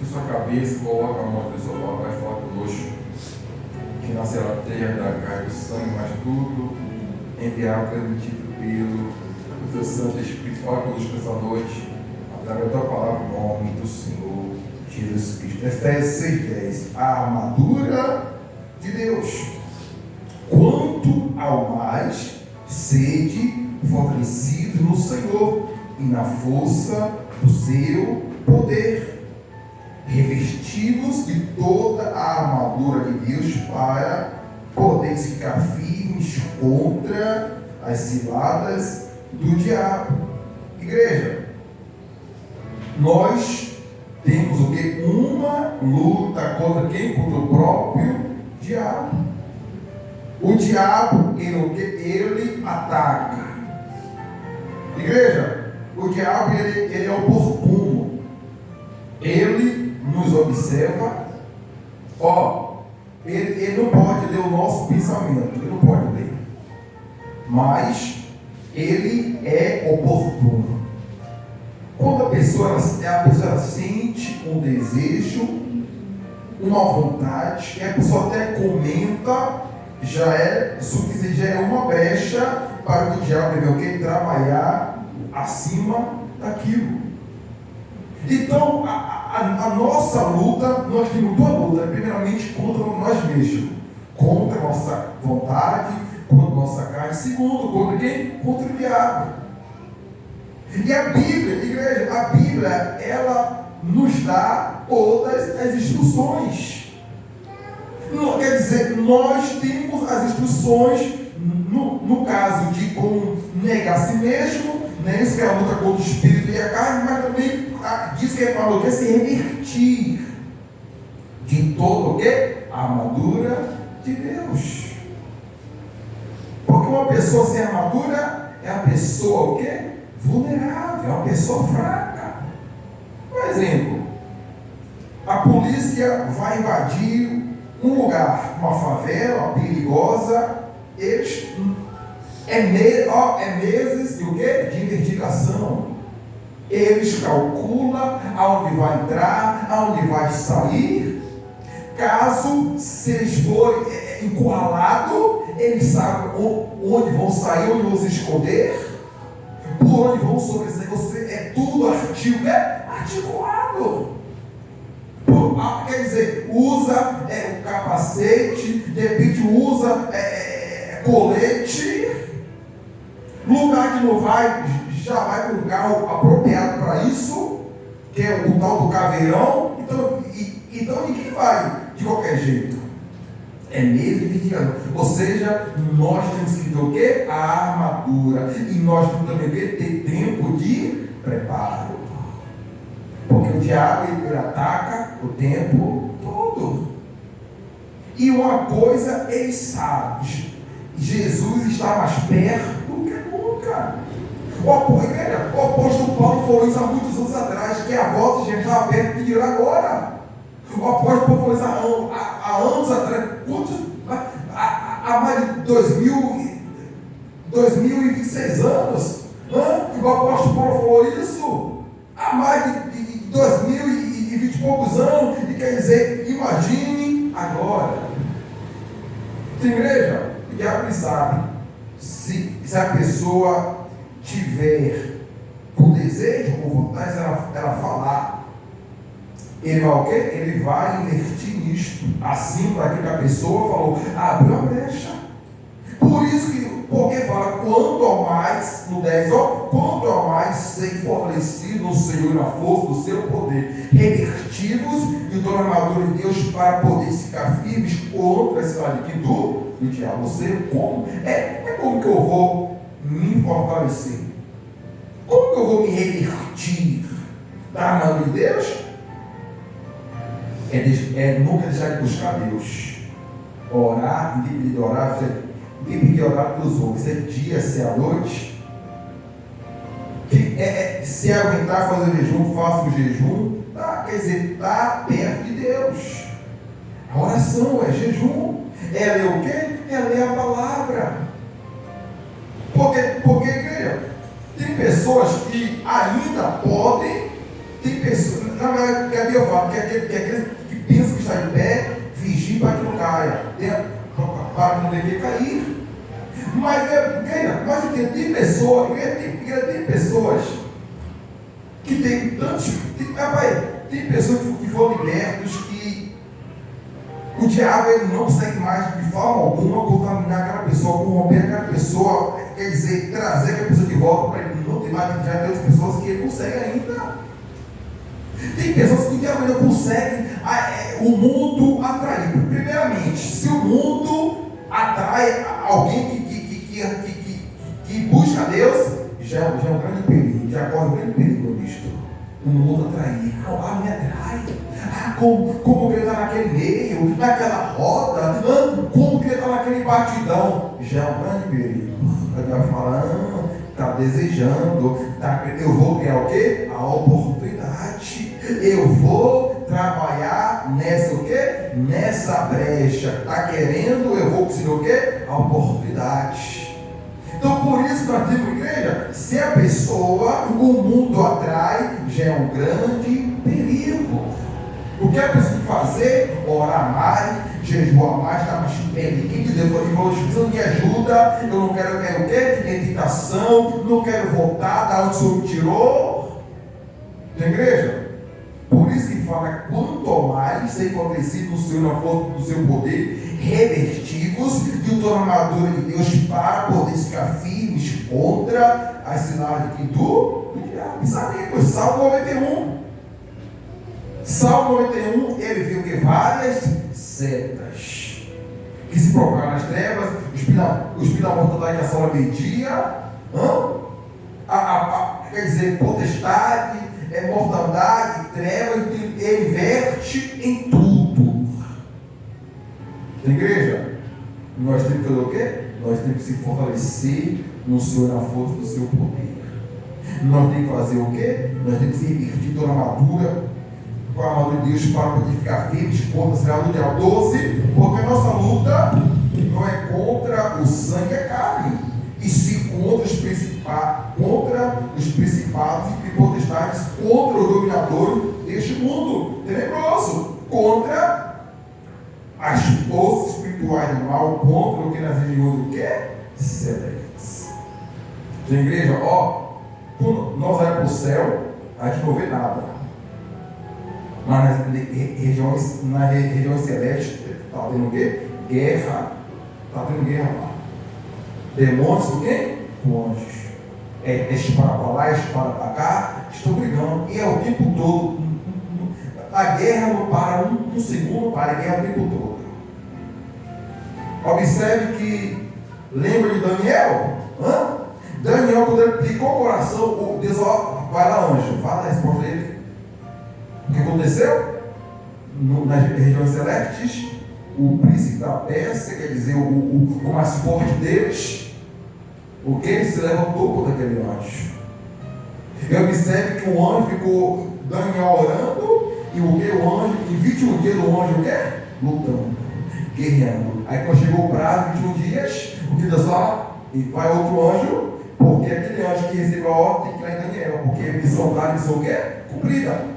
sua cabeça, coloca a mão do seu Pai, vai falar conosco, que nascerá a terra da carne e do sangue, mas tudo enviado, transmitido pelo teu Santo Espírito. Fala conosco essa noite, através da tua palavra, em nome do Senhor Jesus Cristo. Efésios 6:10. A armadura de Deus. Quanto ao mais, sede fortalecidos no Senhor e na força do seu poder, revestidos de toda a armadura de Deus para poder ficar firmes contra as ciladas do diabo. Igreja, nós temos o que? Uma luta contra quem? Contra o próprio diabo. O diabo, ele ataca. Igreja, o diabo ele é oportuno. Ele nos observa. Ele não pode ler o nosso pensamento, ele não pode ler. Mas ele é oportuno. Quando a pessoa sente um desejo, uma vontade, e a pessoa até comenta, já é suficiente, já é uma brecha para que o diabo venha o quê? Trabalhar acima daquilo. Então, a nossa luta, nós temos duas lutas, primeiramente contra nós mesmos, contra a nossa vontade, contra a nossa carne, segundo, contra quem? Contra o diabo. E a Bíblia, igreja, a Bíblia, ela nos dá todas as instruções. Não, quer dizer, nós temos as instruções, no caso de como negar a si mesmo, né? Isso que é a luta contra o espírito e a carne, mas também diz que é para o que? Se revertir de todo o que? A armadura de Deus. Porque uma pessoa sem armadura é uma pessoa o quê? Vulnerável, é uma pessoa fraca. Por exemplo, a polícia vai invadir um lugar, uma favela perigosa, eles meses de o quê? De investigação. Eles calculam aonde vai entrar, aonde vai sair. Caso se eles forem encurralados, eles sabem onde vão sair, onde vão se esconder, por onde vão sobressair. É tudo articulado. Quer dizer, usa o capacete, de repente usa colete, lugar que não vai, já vai com um carro apropriado para isso, que é o tal do caveirão. Então ninguém vai de qualquer jeito. É mesmo investigando. Ou seja, nós temos que ter o quê? A armadura. E nós temos também que ter tempo de preparo. Porque o diabo ele ataca o tempo todo. E uma coisa ele sabe: Jesus está mais perto do que nunca. O apóstolo Paulo falou isso há muitos anos atrás, que a volta já estava perto de vir agora. O apóstolo Paulo falou isso há anos atrás, há mais de 2026 anos. O apóstolo Paulo falou isso há mais de 2020 e poucos anos. E quer dizer, imagine agora. Tem igreja? O diabo sabe, se a pessoa tiver com desejo, com vontade, ela falar, ele vai o quê? Ele vai investir nisto, assim para que a pessoa falou, abriu a brecha. Por isso porque fala, quanto ao mais, no 10, quanto ao mais ser fortalecido no Senhor e na força do seu poder, revertidos de toda a armadura de Deus para poder ficar firmes contra esse lado aqui do diabo. Ou seja, como? Como que eu vou me fortalecer? Como que eu vou me revertir da armadura de Deus? Nunca deixar de buscar Deus. Orar, independente de orar, independente de orar pelos outros, se é dia, se é à noite. Se aguentar fazer jejum, faça o jejum. Quer dizer, está perto de Deus. A oração é jejum. É ler o quê? É ler a palavra. Porque igreja, tem pessoas que ainda podem, tem pessoas. Na verdade, que a Bíblia fala que aquele que pensa que está de pé, vigie para que não caia, para que não dê cair. Mas tem pessoas que tem pessoas que foram libertos, que o diabo ele não consegue mais de forma alguma contaminar aquela pessoa, corromper aquela pessoa, quer dizer, trazer aquela pessoa de volta para ele não ter mais. Já tem outras pessoas que ele consegue ainda. Tem pessoas que o diabo não consegue o mundo atrair. Primeiramente, se o mundo atrai alguém que busca Deus, já é um grande perigo, já corre um grande perigo nisto. O mundo atrair, me atrai. Como que ele está naquele meio, naquela roda, como que ele está naquele batidão, já é um grande perigo. Ele vai falar, está desejando, eu vou criar o quê? A oportunidade. Eu vou trabalhar nessa o quê? Nessa brecha. Está querendo, eu vou conseguir o quê? A oportunidade. Então por isso nós temos igreja, se a pessoa, o mundo atrai, já é um grande perigo. O que a pessoa tem que fazer? Orar mais, jejuar mais, estar mais perto. Quem te deu não me ajuda, eu não quero o quê? Tentação, não quero voltar, da onde o Senhor me tirou. Na igreja? Por isso que fala, quanto mais ser fortalecido no Senhor, na força do seu poder, revestivos de toda a armadura de Deus, para poder ficar firmes contra as ciladas do diabo. E sabe, Salmo 91. Salmo 91, ele viu que várias setas que se propagam nas trevas, os espíritos da mortandade que assola meio-dia, quer dizer, potestade, mortandade, trevas, ele verte em tudo. Na igreja, nós temos que fazer o quê? Nós temos que se fortalecer no Senhor, na força do seu poder. Nós temos que fazer o quê? Nós temos que se revertir toda a armadura, com a armadura de Deus, para poder ficar firmes contra a cidade do diabo. 12, porque a nossa luta não é contra o sangue e a carne, e sim contra os principados e potestades, contra o dominador deste mundo tenebroso, contra as forças espirituais do mal, contra o que nas regiões do que? Celestes. Na igreja, quando nós olhamos para o céu, a gente não vê nada. Mas nas regiões celestes, está tendo o quê? Guerra. Está tendo guerra lá. Demônios do quê? Anjos. Espada para lá, espada para cá, estão brigando. E é o tempo todo. A guerra não para um segundo, para a guerra o tempo todo. Observe que, lembra de Daniel? Daniel, quando ele picou o coração, Deus vai lá, anjo, fala a resposta dele. O que aconteceu? Nas regiões celestes, o príncipe da Pérsia, quer dizer, o mais forte deles, o que ele se levantou contra aquele anjo. E observe que o anjo ficou, Daniel orando, e o que? O anjo, em 21 dias, o anjo o quê? Lutando, guerreando. Aí quando chegou o prazo, 21 dias, o que Deus fala? E vai outro anjo, porque aquele anjo que recebeu a ordem tem que ir lá em Daniel, porque a missão da missão o quê? Cumprida.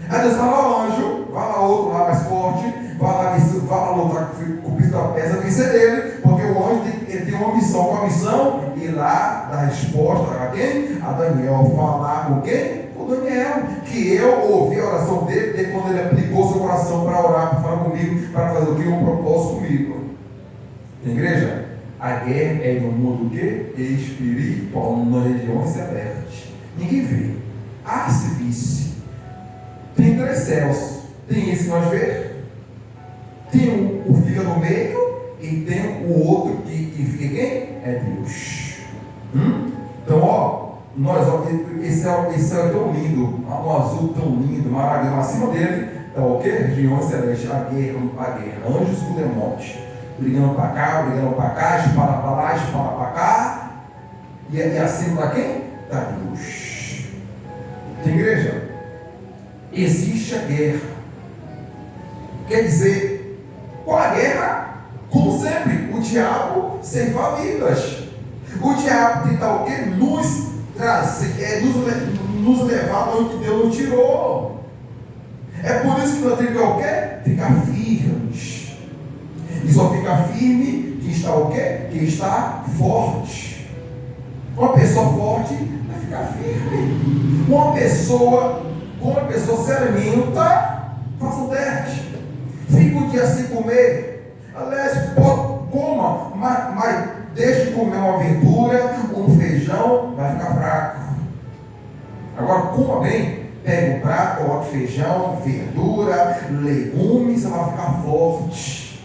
Aí Deus fala ao anjo, vai lá outro lá mais forte, vai lá lutar com o príncipe da Pérsia, vencer dele, porque o anjo tem uma missão. Qual a missão? Ir lá dar resposta a quem? A Daniel. Falar com quem? Com Daniel. Que eu ouvi a oração dele quando ele aplicou seu coração para orar, para falar comigo, para fazer o que? Um propósito comigo. Na igreja, a guerra é no mundo o quê? Espiritual, nas regiões celestes. Ninguém vê. Se visse. Tem 3 céus. Tem esse que nós vemos. Tem o que fica no meio. E tem o outro que fica quem? É Deus. Então, esse céu é tão lindo. Um azul tão lindo, maravilhoso. Acima dele é o que? Regiões celestes. A guerra. Anjos com demônios. Brigando para cá, espada para lá, espada para cá. E acima da quem? Da Deus. Tem igreja? Existe a guerra. Quer dizer, qual a guerra? Como sempre, o diabo ceifa vidas. O diabo tenta o quê? Nos levar onde Deus não tirou. É por isso que nós temos que o quê? Ficar firmes. E só fica firme quem está o quê? Quem está forte. Uma pessoa forte vai ficar firme. Quando a pessoa se alimenta, faça um teste. Fica um dia sem comer. Aliás, coma, mas deixe de comer uma verdura, um feijão, vai ficar fraco. Agora coma bem. Pega um prato, coloque feijão, verdura, legumes, você vai ficar forte.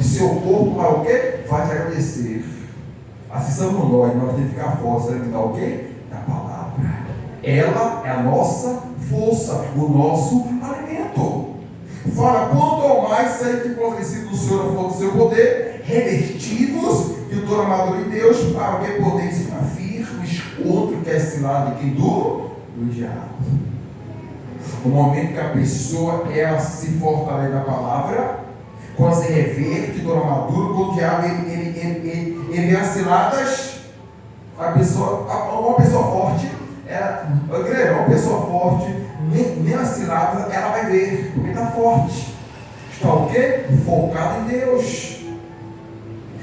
Seu corpo vai o quê? Vai te agradecer. Assim somos nós temos que ficar fortes, alimentar o quê? Da palavra. Ela é a nossa força, o nosso alimento. Fala, quanto ao mais serem que fortalecidos do Senhor a força do seu poder, revestidos de toda a armadura de Deus, para que podeis ficar firmes contra o que é cilado de quem do diabo. O momento que a pessoa ela se fortalece na palavra, quando se reverte toda a armadura, quando o diabo ele as ciladas, uma pessoa forte, uma pessoa forte, nem as ciladas ela vai ver, porque está forte. Está o quê? Focado em Deus.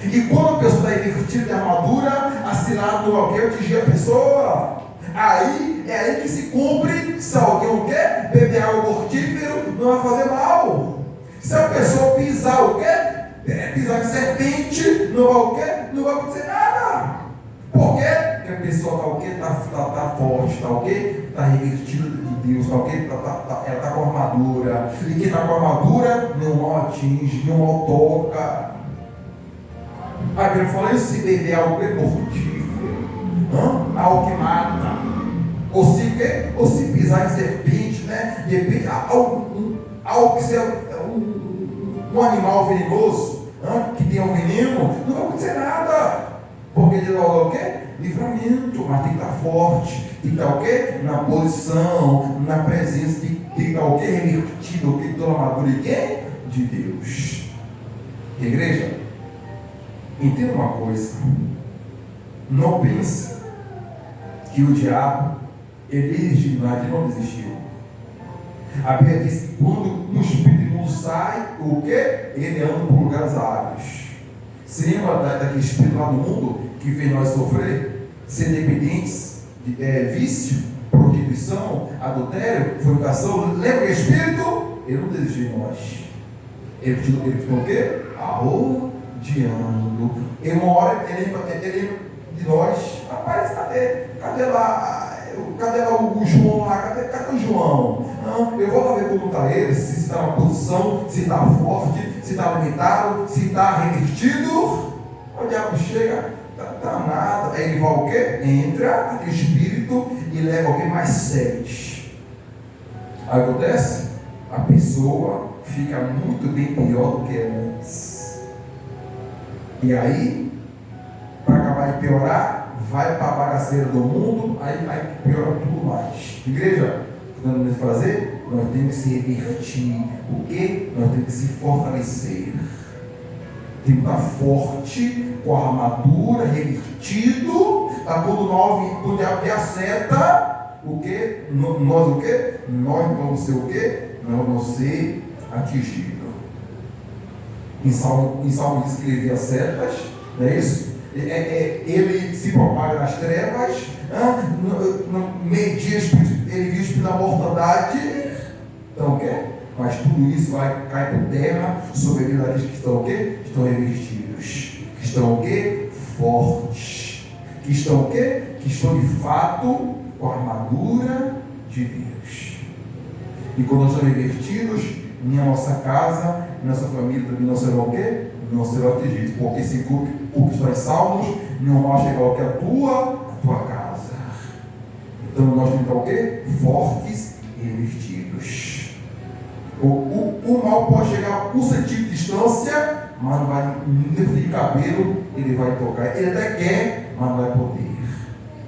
E quando a pessoa está invertida de armadura, a cilada não vai atingir a pessoa. Aí é aí que se cumpre, se alguém o quê? Beber água mortífero, não vai fazer mal. Se a pessoa pisar o quê? Pisar de serpente, não vai o quê? Não vai acontecer nada. Por quê? Porque a pessoa está o quê? Está forte, está o quê? Está revertida de Deus, está o quê? Ela está com armadura. E quem está com armadura, não mal atinge, não mal toca. A Bíblia fala isso, se beber algo mortífero, algo que mata, ou se pisar em serpente, né? De repente, algo que seja um animal venenoso, que tenha um veneno, não vai acontecer nada, porque ele vai o quê? Livramento, mas tem que estar forte, tem que estar o quê? Na posição, na presença, tem que estar o quê? Revertido, o quê? Toda a armadura de quem? De Deus. Igreja, entenda uma coisa, não pense que o diabo ele não desistiu. A Bíblia diz que quando um espírito imundo sai, o que? Ele anda por lugares áridos. Se lembra daquele espírito lá do mundo que fez nós sofrer, ser dependentes de vício, prostituição, adultério, fornicação? Lembra que espírito? Ele não desistiu de nós. Ele ficou o quê? Arrodeando. E uma hora ele lembra de nós. Rapaz, cadê lá o João lá? Cadê o João? Eu vou lá ver como está ele, se está na posição, se está forte, se está alimentado, se está revertido. O diabo chega, está nada. Aí ele vai o quê? Entra aquele espírito e leva alguém mais sede. Aí acontece? A pessoa fica muito bem pior do que antes. E aí, para acabar de piorar, vai para a bagaceira do mundo, aí piora tudo mais. Igreja, o que nós temos que fazer? Nós temos que se revertir. O quê? Nós temos que se fortalecer. Temos que estar forte, com a armadura, revertido, para quando o diabo acerta, o quê? Nós o quê? Nós vamos ser o quê? Nós vamos ser atingidos. Em Salmo diz que ele vê as setas, não é isso? Ele se propaga nas trevas, no meio-dia ele viu o espírito da mortandade. Então o quê? Mas tudo isso vai cair por terra sobre aqueles que estão o quê? Estão revestidos, que estão o quê? Fortes, que estão o quê? Que estão de fato com a armadura de Deus. E quando nós estamos revestidos, em nossa casa, em nossa família também não serão o quê? Não serão atingidos, porque esse grupo que está em Salmos não vai chegar ao que a tua casa. Então nós temos que estar o quê? Fortes e revestidos. O mal pode chegar a 1 centímetro de distância, mas não vai, nem de cabelo, ele vai tocar. Ele até quer, mas não vai poder.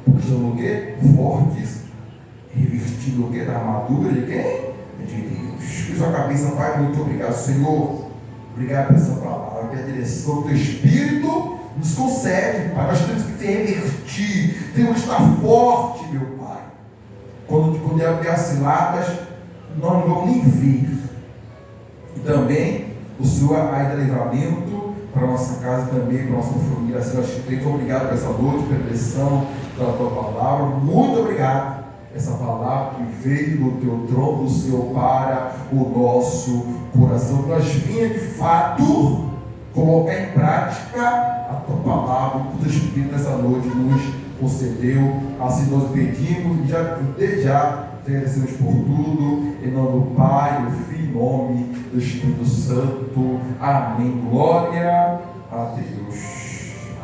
Porque estamos o quê? Fortes, revestidos o quê? Da armadura de quem? De Deus. Que sua cabeça, Pai, muito obrigado, Senhor. Obrigado por essa palavra, que a direção do teu Espírito nos concede, Pai. Nós temos que se revertir, temos que estar forte, meu Pai. Quando der as ciladas, nós não vamos nem ver. E também o Senhor ainda livramento para a nossa casa também, para a nossa família. Senhor, muito obrigado por essa noite, pela direção da tua palavra. Muito obrigado por essa palavra que veio do teu trono, do Senhor, para o nosso coração. Que nós vinha de fato colocar em prática a tua palavra, que o teu Espírito nessa noite nos concedeu. Assim nós pedimos e desde já agradecemos por tudo, em nome do Pai, do Filho, em nome do Espírito Santo. Amém. Glória a Deus.